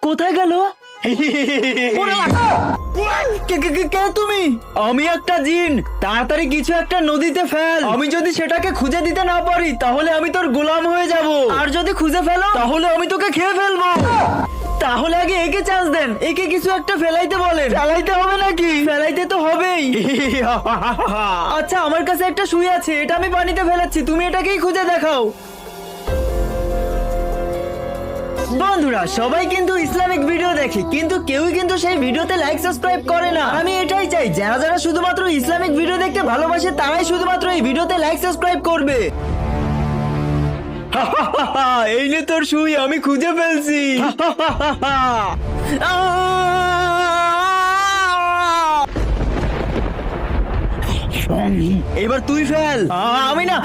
কোথায় গেল? কে তুমি? আমি একটা জিন। তাড়াতাড়ি কিছু একটা নদীতে ফেল। আমি যদি সেটাকে খুঁজে দিতে না পারি তাহলে আমি তোর গোলাম হয়ে যাব, আর যদি খুঁজে ফেলো তাহলে আমি তোকে খেয়ে ফেলবো। তাহলে আগে একে চান্স দেন, একে কিছু একটা ফেলাইতে বলেন। ফেলাইতে হবে নাকি? ফেলাইতে তো হবেই। আচ্ছা, আমার কাছে একটা সুই আছে, এটা আমি পানিতে ফেলাচ্ছি, তুমি এটাকেই খুঁজে দেখাও। বন্ধুরা, সবাই কিন্তু ইসলামিক ভিডিও দেখে, কিন্তু কেউই কিন্তু সেই ভিডিওতে লাইক সাবস্ক্রাইব করে না। আমি এটাই চাই, যারা যারা শুধুমাত্র ইসলামিক ভিডিও দেখতে ভালোবাসে তারাই শুধুমাত্র এই ভিডিওতে লাইক সাবস্ক্রাইব করবে। এই নে তোর সুই, আমি খুঁজে ফেলছি। এবার তুই ফেল। আমি না,